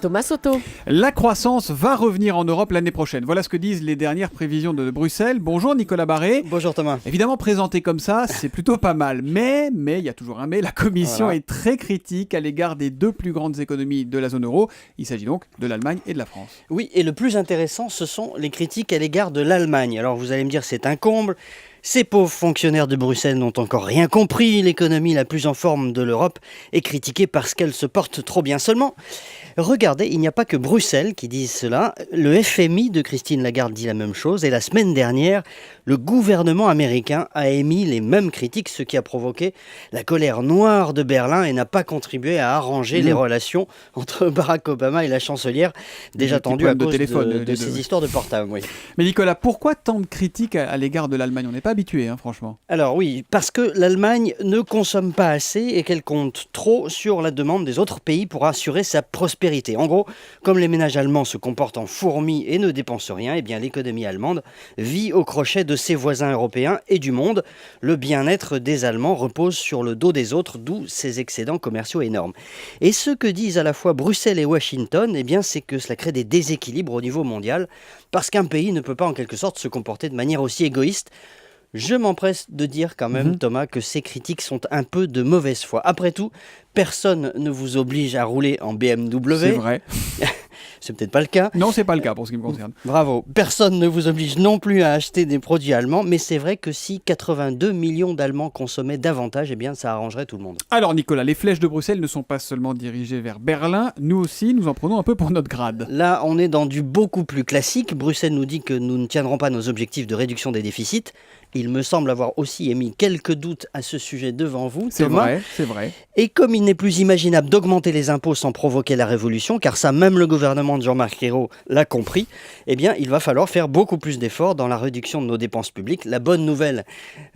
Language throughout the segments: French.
Thomas Soto. La croissance va revenir en Europe l'année prochaine. Voilà ce que disent les dernières prévisions de Bruxelles. Bonjour Nicolas Barré. Bonjour Thomas. Évidemment, présenté comme ça, c'est plutôt pas mal. Mais, il y a toujours un mais, la Commission est très critique à l'égard des deux plus grandes économies de la zone euro. Il s'agit donc de l'Allemagne et de la France. Oui, et le plus intéressant, ce sont les critiques à l'égard de l'Allemagne. Alors vous allez me dire, c'est un comble. Ces pauvres fonctionnaires de Bruxelles n'ont encore rien compris. L'économie la plus en forme de l'Europe est critiquée parce qu'elle se porte trop bien. Seulement, regardez, il n'y a pas que Bruxelles qui dise cela. Le FMI de Christine Lagarde dit la même chose. Et la semaine dernière, le gouvernement américain a émis les mêmes critiques, ce qui a provoqué la colère noire de Berlin et n'a pas contribué à arranger les relations entre Barack Obama et la chancelière, déjà tendue à cause de ces histoires de portable. Oui. Mais Nicolas, pourquoi tant de critiques à l'égard de l'Allemagne ? On n'est pas habitué, franchement. Alors oui, parce que l'Allemagne ne consomme pas assez et qu'elle compte trop sur la demande des autres pays pour assurer sa prospérité. En gros, comme les ménages allemands se comportent en fourmis et ne dépensent rien, eh bien l'économie allemande vit au crochet de ses voisins européens et du monde. Le bien-être des Allemands repose sur le dos des autres, d'où ces excédents commerciaux énormes. Et ce que disent à la fois Bruxelles et Washington, eh bien, c'est que cela crée des déséquilibres au niveau mondial, parce qu'un pays ne peut pas en quelque sorte se comporter de manière aussi égoïste. Je m'empresse de dire quand même, Thomas, que ces critiques sont un peu de mauvaise foi. Après tout, personne ne vous oblige à rouler en BMW. C'est vrai. C'est peut-être pas le cas. Non, c'est pas le cas pour ce qui me concerne. Bravo. Personne ne vous oblige non plus à acheter des produits allemands, mais c'est vrai que si 82 millions d'Allemands consommaient davantage, eh bien ça arrangerait tout le monde. Alors Nicolas, les flèches de Bruxelles ne sont pas seulement dirigées vers Berlin, nous aussi, nous en prenons un peu pour notre grade. Là, on est dans du beaucoup plus classique. Bruxelles nous dit que nous ne tiendrons pas nos objectifs de réduction des déficits. Il me semble avoir aussi émis quelques doutes à ce sujet devant vous, Thomas. C'est vrai. Et comme il n'est plus imaginable d'augmenter les impôts sans provoquer la révolution, car ça, même le gouvernement de Jean-Marc Ayrault l'a compris, eh bien, il va falloir faire beaucoup plus d'efforts dans la réduction de nos dépenses publiques. La bonne nouvelle,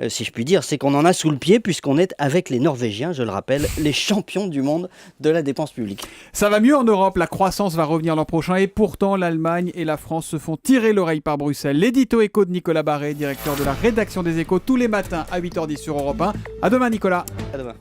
si je puis dire, c'est qu'on en a sous le pied, puisqu'on est, avec les Norvégiens, je le rappelle, les champions du monde de la dépense publique. Ça va mieux en Europe, la croissance va revenir l'an prochain, et pourtant l'Allemagne et la France se font tirer l'oreille par Bruxelles. L'édito écho de Nicolas Barré, directeur de la rédaction des Échos, tous les matins à 8h10 sur Europe 1. À demain Nicolas. À demain.